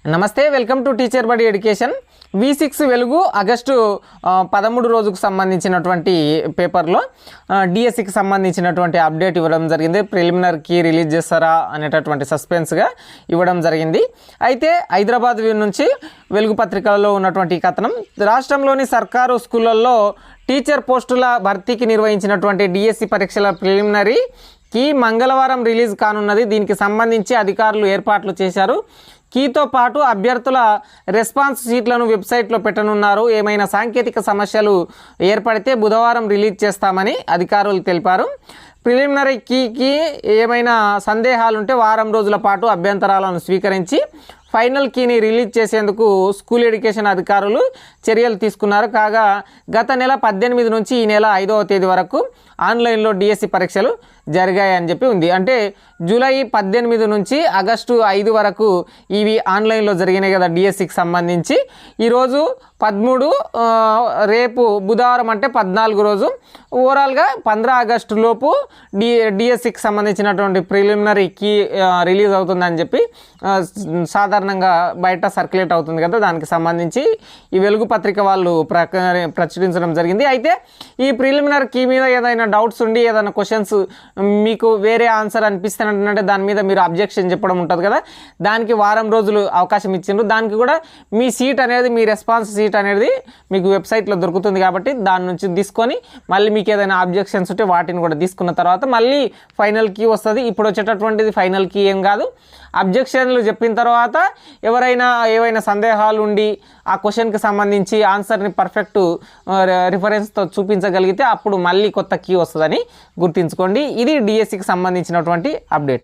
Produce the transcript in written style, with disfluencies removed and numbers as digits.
నమస్తే, welcome to teacher బడి education. V6 వెలుగు ఆగస్టు 13 రోజుకు సంబంధించినటువంటి పేపర్లో డిఎస్సికి సంబంధించినటువంటి అప్డేట్ ఇవ్వడం జరిగింది. ప్రిలిమినరీ కీ రిలీజ్ చేస్తారా అనేటటువంటి సస్పెన్స్గా ఇవ్వడం జరిగింది. అయితే హైదరాబాద్ నుంచి వెలుగు పత్రికలలో ఉన్నటువంటి కథనం, రాష్ట్రంలోని సర్కారు స్కూళ్ళల్లో టీచర్ పోస్టుల భర్తీకి నిర్వహించినటువంటి డిఎస్సి పరీక్షల ప్రిలిమినరీ కీ మంగళవారం రిలీజ్ కానున్నది. దీనికి సంబంధించి అధికారులు ఏర్పాట్లు చేశారు. కీతో పాటు అభ్యర్థుల రెస్పాన్స్ షీట్లను వెబ్సైట్లో పెట్టనున్నారు. ఏమైనా సాంకేతిక సమస్యలు ఏర్పడితే బుధవారం రిలీజ్ చేస్తామని అధికారులు తెలిపారు. ప్రిలిమినరీ కీకి ఏమైనా సందేహాలుంటే వారం రోజుల పాటు అభ్యంతరాలను స్వీకరించి ఫైనల్ కీని రిలీజ్ చేసేందుకు స్కూల్ ఎడ్యుకేషన్ అధికారులు చర్యలు తీసుకున్నారు. కాగా గత నెల 18 నుంచి ఈ నెల 5వ తేదీ వరకు ఆన్లైన్లో డిఎస్సి పరీక్షలు జరిగాయని చెప్పి ఉంది. అంటే జూలై 18 నుంచి ఆగస్టు 5 వరకు ఇవి ఆన్లైన్లో జరిగినాయి కదా డిఎస్సికి సంబంధించి. ఈరోజు 13, రేపు బుధవారం అంటే 14 రోజు. ఓవరాల్గా 15 ఆగస్టు లోపు డిఎస్సికి సంబంధించినటువంటి ప్రిలిమినరీ కీ రిలీజ్ అవుతుందని చెప్పి సాధారణంగా బయట సర్క్యులేట్ అవుతుంది కదా, దానికి సంబంధించి ఈ వెలుగు పత్రిక వాళ్ళు ప్రచురించడం జరిగింది. అయితే ఈ ప్రిలిమినరీ కీ మీద ఏదైనా డౌట్స్ ఉండి ఏదైనా క్వశ్చన్స్ మీకు వేరే ఆన్సర్ అనిపిస్తున్నట్టు దాని మీద మీరు అబ్జెక్షన్ చెప్పడం ఉంటుంది కదా, దానికి వారం రోజులు అవకాశం ఇచ్చిండ్రు. దానికి కూడా మీ సీట్ అనేది, మీ రెస్పాన్స్ సీట్ అనేది మీకు వెబ్సైట్లో దొరుకుతుంది కాబట్టి దాని నుంచి తీసుకొని మళ్ళీ మీకు ఏదైనా అబ్జెక్షన్స్ ఉంటే వాటిని కూడా తీసుకున్న తర్వాత మళ్ళీ ఫైనల్ కీ వస్తుంది. ఇప్పుడు వచ్చేటటువంటిది ఫైనల్ కీ ఏం కాదు. అబ్జెక్షన్లు చెప్పిన తర్వాత ఎవరైనా ఏవైనా సందేహాలు ఉండి ఆ క్వశ్చన్కి సంబంధించి ఆన్సర్ని పర్ఫెక్ట్ రిఫరెన్స్తో చూపించగలిగితే అప్పుడు మళ్ళీ కొత్త కీ వస్తుందని గుర్తుంచుకోండి. ఇది డిఎస్సికి సంబంధించినటువంటి అప్డేట్.